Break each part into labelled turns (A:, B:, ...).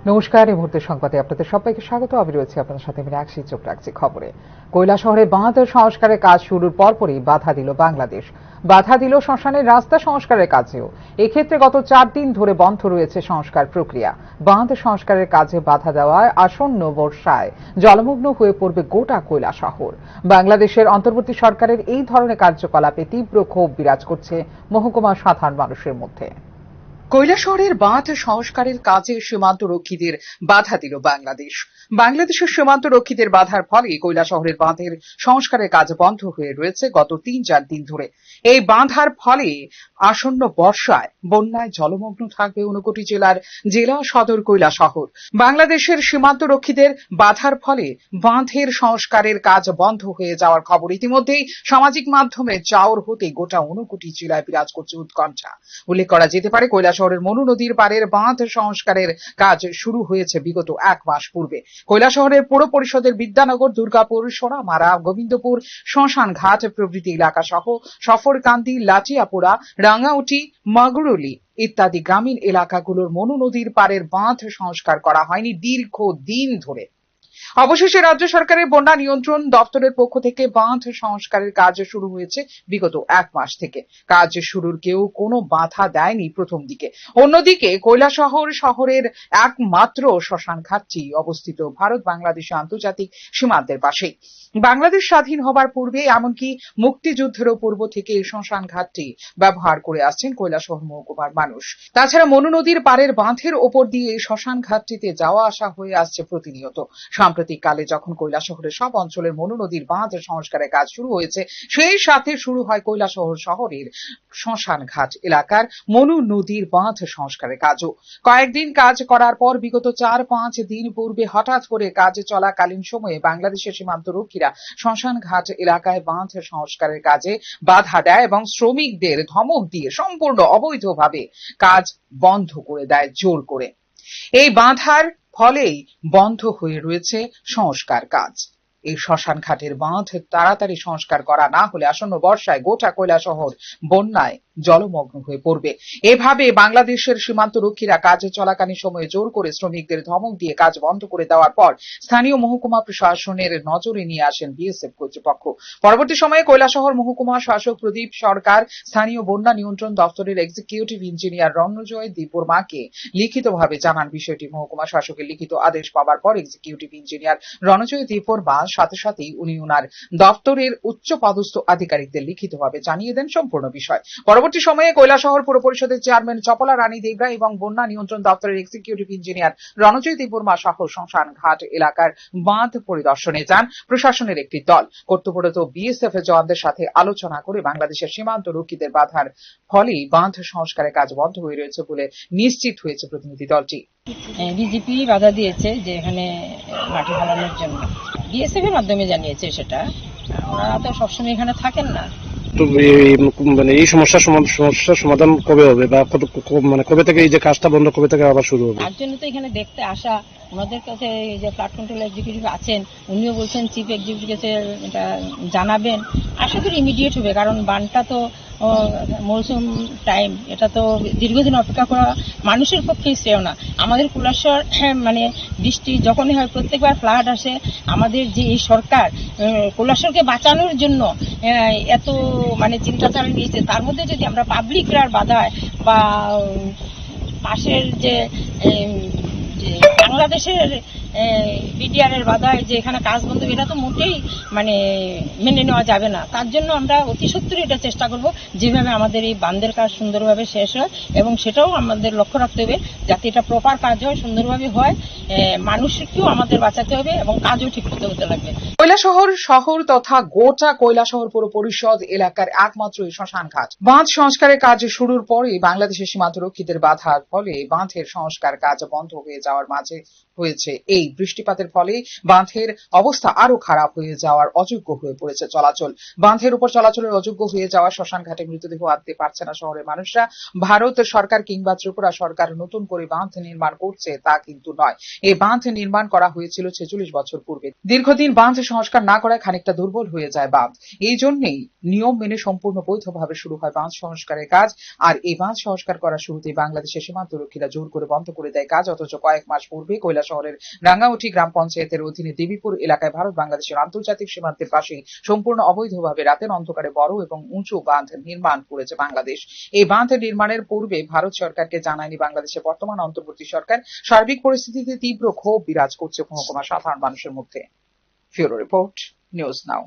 A: নমস্কার, এই মুহূর্তের সংবাদে আপনাদের সবাইকে স্বাগত। আমি রয়েছে আপনাদের সাথে মীনাক্ষী। চোখ রাখছি খবরে। কৈলাসহরে বাঁধ সংস্কারের কাজ শুরুর পরপরই বাধা দিল বাংলাদেশ, বাধা দিল শ্মশানের রাস্তা সংস্কারের কাজেও। এক্ষেত্রে গত 4 দিন ধরে বন্ধ রয়েছে সংস্কার প্রক্রিয়া। বাঁধ সংস্কারের কাজে বাধা দেওয়ায় আসন্ন বর্ষায় জলমগ্ন হয়ে পড়বে গোটা কৈলাসহর। বাংলাদেশের অন্তর্বর্তী সরকারের এই ধরনের কার্যকলাপে তীব্র ক্ষোভ বিরাজ করছে মহকুমার সাধারণ মানুষের মধ্যে। কৈলাসহরের বাঁধ সংস্কারের কাজে সীমান্ত রক্ষীদের বাধা দিল বাংলাদেশ। বাংলাদেশের সীমান্ত রক্ষীদের বাধার ফলে কৈলাসহরের বাঁধের সংস্কারের কাজ বন্ধ হয়ে রয়েছে গত 3-4 দিন ধরে। এই বাঁধার ফলে আসন্ন বর্ষায় বন্যায় জলমগ্ন থাকবে ঊনকোটি জেলার জেলা সদর কৈলাসহর। বাংলাদেশের সীমান্ত রক্ষীদের বাধার ফলে বাঁধের সংস্কারের কাজ বন্ধ হয়ে যাওয়ার খবর ইতিমধ্যেই সামাজিক মাধ্যমে চাউর হতে গোটা ঊনকোটি জেলায় বিরাজ করছে উৎকণ্ঠা। উল্লেখ করা যেতে পারে, কৈলাসহরের মনু নদীর পাড়ের বাঁধ সংস্কারের কাজ শুরু হয়েছে বিগত 1 মাস পূর্বে। কৈলাসহরের পৌর পরিষদের বিদ্যানগর, দুর্গাপুর, সোনামারা, গোবিন্দপুর, শ্মশান ঘাট প্রভৃতি এলাকা সহ সফরকান্দি, লাটিয়াপুরা, রাঙ্গাউটি, মাগুরুলি ইত্যাদি গ্রামীণ এলাকাগুলোর মনু নদীর পাড়ের বাঁধ সংস্কার করা হয়নি দীর্ঘ দিন ধরে। অবশেষে রাজ্য সরকারের বন্যা নিয়ন্ত্রণ দপ্তরের পক্ষ থেকে বাঁধ সংস্কারের কাজ শুরু হয়েছে বিগত 1 মাস থেকে। কাজ শুরুর কেউ কোনো বাধা দেয়নি প্রথম দিকে। অন্যদিকে কৈলাসহর শহরের একমাত্র শ্মশান ঘাটটি অবস্থিত ভারত বাংলাদেশ আন্তর্জাতিক সীমান্তের পাশেই। বাংলাদেশ স্বাধীন হবার পূর্বে এমনকি মুক্তিযুদ্ধেরও পূর্ব থেকে এই শ্মশান ঘাটটি ব্যবহার করে আসছেন কৈলাসহর মহকুমার মানুষ। তাছাড়া মনু নদীর পাড়ের বাঁধের ওপর দিয়ে এই শ্মশান ঘাটটিতে যাওয়া আসা হয়ে আসছে প্রতিনিয়ত। সাম্প্রতিক কালে যখন কৈলাসহরের সব অঞ্চলের মনু নদীর বাঁধ সংস্কারের কাজ শুরু হয়েছে, সেই সাথে শুরু হয় কৈলাসহর শহরের শ্মশান ঘাট এলাকার মনু নদীর বাঁধ সংস্কারের কাজও। কয়েকদিন কাজ করার পর বিগত 4-5 দিন পূর্বে হঠাৎ করে কাজ চলাকালীন সময়ে বাংলাদেশের সীমান্ত রক্ষীরা শ্মশান ঘাট এলাকায় বাঁধ সংস্কারের কাজে বাধা দেয় এবং শ্রমিকদের ধমক দিয়ে সম্পূর্ণ অবৈধভাবে কাজ বন্ধ করে দেয় জোর করে। এই বাধার ফলেই বন্ধ হয়ে রয়েছে সংস্কার কাজ। এই শ্মশান ঘাটের বাঁধ তাড়াতাড়ি সংস্কার করা না হলে আসন্ন বর্ষায় গোটা কৈলাসহর বন্যায় জলমগ্ন হয়ে পড়বে। এভাবে বাংলাদেশের সীমান্ত রক্ষীরা কাজ চলাকালীন সময়ে জোর করে শ্রমিকদের ধমক দিয়ে কাজ বন্ধ করে দেওয়ার পর স্থানীয় মহকুমা প্রশাসনের নজরে নিয়ে আসেন বিএসএফ কর্তৃপক্ষ। পরবর্তী সময়ে কৈলাসহর মহকুমা শাসক প্রদীপ সরকার স্থানীয় বন্যা নিয়ন্ত্রণ দপ্তরের এক্সিকিউটিভ ইঞ্জিনিয়ার রণজয় দীপবর্মাকে লিখিতভাবে জানান বিষয়টি। মহকুমা শাসকের লিখিত আদেশ পাওয়ার পর এক্সিকিউটিভ ইঞ্জিনিয়ার রণজয় দীপবর্মা সাথে সাথেই উনি ওনার দপ্তরের উচ্চ পদস্থ আধিকারিকদের লিখিতভাবে জানিয়ে দেন সম্পূর্ণ বিষয়। পরবর্তী সময়ে কৈলাসহর পৌর পরিষদের চেয়ারম্যান চপলা রানী দেবরা এবং বন্যা নিয়ন্ত্রণ দপ্তরের এক্সিকিউটিভ ইঞ্জিনিয়ার রণজয় দীপবর্মা সহ শ্মশান ঘাট এলাকার বাঁধ পরিদর্শনে যান প্রশাসনের একটি দল। কর্তব্যরত বিএসএফ এর জওয়ানদের সাথে আলোচনা করে বাংলাদেশের সীমান্ত রক্ষীদের বাধার ফলেই বাঁধ সংস্কারের কাজ বন্ধ হয়ে রয়েছে বলে নিশ্চিত হয়েছে প্রতিনিধি দলটি।
B: বিজেপি বাধা দিয়েছে যে এখানে মাটি ফেলানোর জন্য, বিএসএফ এর মাধ্যমে জানিয়েছে সেটা। ওনারা তো সবসময় এখানে থাকেন না।
C: তো মানে এই সমস্যার সমাধান কবে হবে বা মানে কবে থেকে এই যে কাজটা বন্ধ কবে থেকে আবার শুরু হবে?
B: তার জন্য তো এখানে দেখতে আসা। ওনাদের কাছে যে ফ্লাড কন্ট্রোল এক্সিকিউটিভ আছেন, উনিও বলছেন চিফ এক্সিকিউটিভ কাছে এটা জানাবেন। আশা করি ইমিডিয়েট হবে, কারণ বানটা তো মৌসুম টাইম, এটা তো দীর্ঘদিন অপেক্ষা করা মানুষের পক্ষেই শ্রেয় না। আমাদের কৈলাসহর মানে বৃষ্টি যখনই হয় প্রত্যেকবার ফ্লাড আসে। আমাদের যে এই সরকার কৈলাসহরকে বাঁচানোর জন্য এত মানে চিন্তাধারা নিয়েছে, তার মধ্যে যদি আমরা পাবলিকরা বাধায় বা পাশের যে বাংলাদেশের বিডিআর এর বাধায় যে এখানে কাজ বন্ধ, এটা তো মোটেই মানে মেনে নেওয়া যাবে না। তার জন্য আমরা অতি সত্বরই এটা চেষ্টা করব যেভাবে আমাদের এই বাঁধের কাজ সুন্দরভাবে শেষ হয়, এবং সেটাও আমাদের লক্ষ্য রাখতে হবে যাতে এটা প্রপার কাজ হয়, সুন্দরভাবে হয়। মানুষকেও আমাদের বাঁচাতে হবে এবং কাজও ঠিক করতে হতে লাগবে।
A: কৈলাসহর শহর তথা গোটা কৈলাসহর পৌর পরিষদ এলাকার একমাত্র শ্মশান ঘাট বাঁধ সংস্কারের কাজ শুরুর পরে বাংলাদেশের সীমান্ত রক্ষীদের বাধার ফলে বাঁধের সংস্কার কাজ বন্ধ হয়ে যাওয়ার মাঝে হয়েছে এই বৃষ্টিপাতের ফলে বাঁধের অবস্থা আরো খারাপ হয়ে যাওয়ার অযোগ্য হয়ে পড়েছে চলাচল। বাঁধের উপর চলাচলের অযোগ্য হয়ে যাওয়া শ্মশান ঘাটে মৃতদেহ আনতে পারছে না শহরের মানুষরা। ভারত সরকার কিংবা ত্রিপুরা সরকার নতুন করে বাঁধ নির্মাণ করছে তা কিন্তু নয়। এই বাঁধ নির্মাণ করা হয়েছিল 46 বছর পূর্বে। দীর্ঘদিন বাঁধ সংস্কার না করায় খানিকটা দুর্বল হয়ে যায় বাঁধ। এই জন্যই নিয়ম মেনে সম্পূর্ণ বৈধভাবে শুরু হয় বাঁধ সংস্কারের কাজ। আর এই বাঁধ সংস্কার করার শুরুতেই বাংলাদেশের সীমান্তরক্ষীরা জোর করে বন্ধ করে দেয় কাজ। অথচ কয়েক মাস পূর্বে কৈলাসহরের রাঙ্গাউটি গ্রাম পঞ্চায়েতের অধীনে দেবীপুর এলাকায় ভারত বাংলাদেশের আন্তর্জাতিক সীমান্তের পাশে সম্পূর্ণ অবৈধভাবে রাতের অন্ধকারে বড় এবং উঁচু বাঁধ নির্মাণ করেছে বাংলাদেশ। এই বাঁধ নির্মাণের পূর্বে ভারত সরকারকে জানায়নি বাংলাদেশের বর্তমান অন্তর্বর্তী সরকার। সার্বিক পরিস্থিতিতে তীব্র ক্ষোভ বিরাজ করছে মহকুমা সাধারণ মানুষের মধ্যে। Bureau report, news now.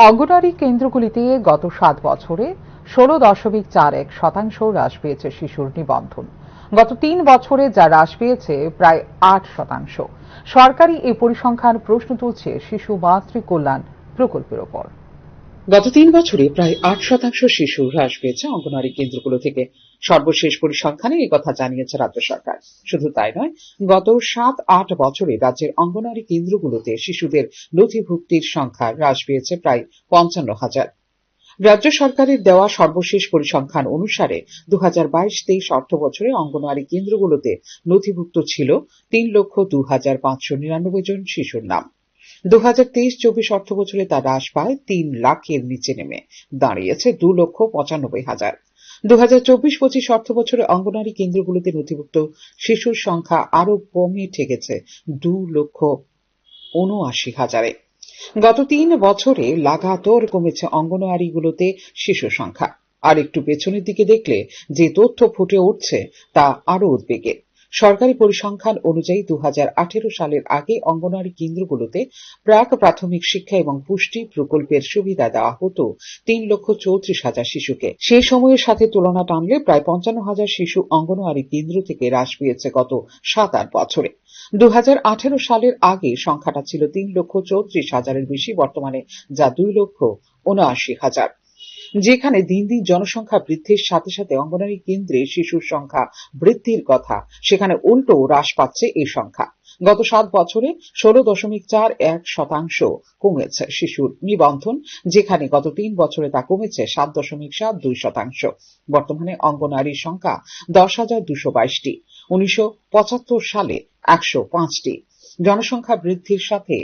A: Anganwadi কেন্দ্রগুলিতে গত 7 বছরে 16.41% হ্রাস পেয়েছে শিশুর নিবন্ধন। গত 3 বছরে যা হ্রাস পেয়েছে প্রায় 8%। সরকারি এই পরিসংখ্যান প্রশ্ন তুলছে শিশু মাতৃ কল্যাণ প্রকল্পের ওপর। গত 3 বছরে প্রায় 8% শিশু হ্রাস পেয়েছে অঙ্গনওয়াড়ি কেন্দ্রগুলো থেকে। সর্বশেষ পরিসংখ্যানে একথা জানিয়েছে রাজ্য সরকার। শুধু তাই নয়, গত 7-8 বছরে রাজ্যের অঙ্গনওয়াড়ি কেন্দ্রগুলোতে শিশুদের নথিভুক্তির সংখ্যা হ্রাস পেয়েছে প্রায় 55,000। রাজ্য সরকারের দেওয়া সর্বশেষ পরিসংখ্যান অনুসারে 2022-23 অর্থ বছরে অঙ্গনওয়াড়ি কেন্দ্রগুলোতে নথিভুক্ত ছিল 3,02,599 জন শিশুর নাম। 2023-24 অর্থ বছরে তা হ্রাস পায় 3 লাখের নিচে নেমে দাঁড়িয়েছে 2,95,000। 2024-25 অর্থ বছরে অঙ্গনওয়াড়ি কেন্দ্রগুলোতে নথিভুক্ত শিশুর সংখ্যা আরো কমে ঠেকেছে 2,79,000-এ। গত 3 বছরে লাগাতার কমেছে অঙ্গনওয়াড়িগুলোতে শিশুর সংখ্যা। আর একটু পেছনের দিকে দেখলে যে তথ্য ফুটে উঠছে তা আরো উদ্বেগের। সরকারি পরিসংখ্যান অনুযায়ী 2018 সালের আগে অঙ্গনওয়াড়ি কেন্দ্রগুলোতে প্রাক প্রাথমিক শিক্ষা এবং পুষ্টি প্রকল্পের সুবিধা দেওয়া হতো 3,34,000 শিশুকে। সেই সময়ের সাথে তুলনা টানলে প্রায় 55,000 শিশু অঙ্গনওয়াড়ি কেন্দ্র থেকে হ্রাস পেয়েছে গত 7-8 বছরে। 2018 সালের আগে সংখ্যাটা ছিল 3,34,000-এর বেশি, বর্তমানে যা 2,79,000। যেখানে দিন দিন জনসংখ্যা বৃদ্ধির সাথে সাথে অঙ্গনওয়াড়ি কেন্দ্রে শিশুর সংখ্যা বৃদ্ধির কথা, সেখানে উল্টো হ্রাস পাচ্ছে এই সংখ্যা। গত 7 বছরে 16.41% কমেছে শিশুর নিবন্ধন, যেখানে গত 3 বছরে তা কমেছে 7.72%। বর্তমানে অঙ্গনওয়াড়ির সংখ্যা 10,222টি। 1975 সালে 105টি। জনসংখ্যা বৃদ্ধির সাথে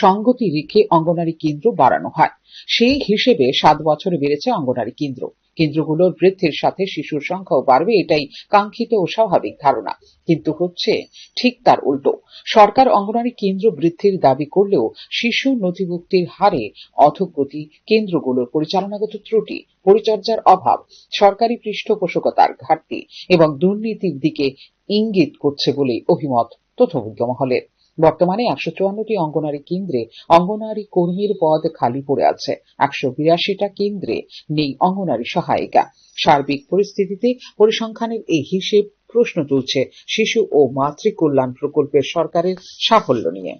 A: সঙ্গতি রেখে অঙ্গনওয়াড়ি কেন্দ্র বাড়ানো হয়। সেই হিসেবে 7 বছরে বেড়েছে অঙ্গনওয়াড়ি কেন্দ্র। কেন্দ্রগুলোর বৃদ্ধির সাথে শিশুর সংখ্যাও বাড়বে, এটাই কাঙ্ক্ষিত ও স্বাভাবিক ধারণা। কিন্তু হচ্ছে ঠিক তার উল্টো। সরকার অঙ্গনওয়াড়ি কেন্দ্র বৃদ্ধির দাবি করলেও শিশু নথিভুক্তির হারে অধোগতি, কেন্দ্রগুলোর পরিচালনাগত ত্রুটি, পরিচর্যার অভাব, সরকারি পৃষ্ঠপোষকতার ঘাটতি এবং দুর্নীতির দিকে ইঙ্গিত করছে বলে অভিমত তথ্যবিজ্ঞ মহলের। বর্তমানে 154টি অঙ্গনওয়াড়ি কেন্দ্রে অঙ্গনওয়াড়ি কর্মীর পদ খালি পড়ে আছে। 182টা কেন্দ্রে নেই অঙ্গনওয়াড়ি সহায়িকা। সার্বিক পরিস্থিতিতে পরিসংখ্যানের এই হিসেব প্রশ্ন তুলছে শিশু ও মাতৃ কল্যাণ প্রকল্পের সরকারের সাফল্য নিয়ে।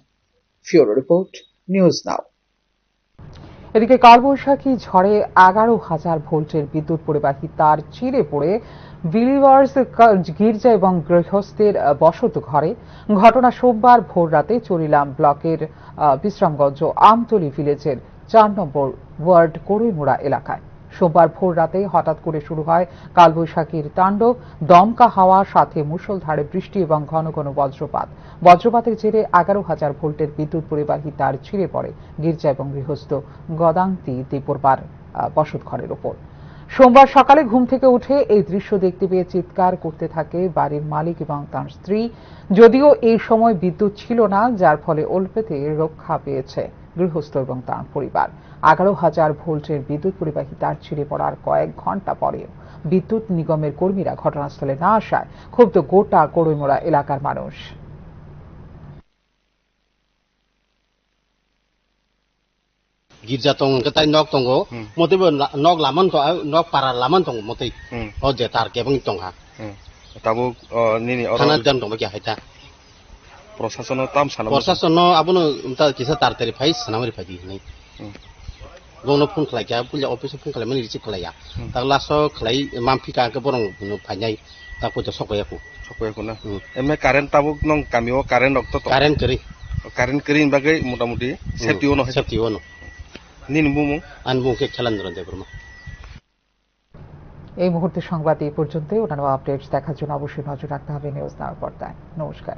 A: Bureau report, news now. এদিকে কালবৈশাখী ঝড়ে 11,000 ভোল্টের বিদ্যুৎ পরিবাহী তার চিরে পড়ে বিলিভার্স গির্জা এবং গৃহস্থের বসত ঘরে। ঘটনা সোমবার ভোর রাতে চরিলাম ব্লকের বিশ্রামগঞ্জ আমতলী ভিলেজের 4 নম্বর ওয়ার্ড কড়ইমুড়া এলাকায়। সোমবার ভোর রাতে হঠাৎ করে শুরু হয় কালবৈশাখীর তাণ্ডব। দমকা হাওয়া, সাথে মুষলধারে বৃষ্টি এবং ঘন ঘন বজ্রপাত। বজ্রপাতের জেরে 11,000 ভোল্টের বিদ্যুৎ পরিবাহী তার ছিঁড়ে পড়ে গির্জা এবং গৃহস্থ গদাংতি দেপরবার বসত ঘরের ওপর। সোমবার সকালে ঘুম থেকে উঠে এই দৃশ্য দেখতে পেয়ে চিৎকার করতে থাকে বাড়ির মালিক এবং তার স্ত্রী। যদিও এই সময় বিদ্যুৎ ছিল না, যার ফলে অল্পেতে রক্ষা পেয়েছে গৃহস্থ এবং তার পরিবার। 11,000 ভোল্টের বিদ্যুৎ পরিবাহী তার ছিঁড়ে পড়ার কয়েক ঘন্টা পরেও বিদ্যুৎ নিগমের কর্মীরা ঘটনাস্থলে না আসায় ক্ষুব্ধ গোটা কড়ইমুড়া এলাকার মানুষ।
D: गिर्जा तंग कताई नक तंगो मतेबो नक लामन तो नक पारा लामन तंग मते ओ जे तार केबं तंगा
E: ताबो निनि
D: खाना जन तंग क्या हैता
E: प्रशासन ताम साना
D: प्रशासन आबुनो ता किसा तारतरि फाइ सनामरि फाइ नै गनो फोन खलाया पुलिस अफिस फोन खलाय माने रिसिभ खलाया ता लासो खलाय मामफि का के बरं फाइनाय তারপর তো সকই aku
E: Sokoi aku na. Eme karen tabuk nong kami o karen dokter to.
D: karen keri
E: Karen kerin bagai muda-mudi safety ono.
D: safety ono
E: Nin bumung.
D: an bung ke chalan dran de burma
A: এই মুহূর্তে সংবাদ এই পর্যন্তই। অন্যান্য updates দেখার জন্য অবশ্যই নজর রাখতে হবে নিউজ নাও পর্দায়। নমস্কার।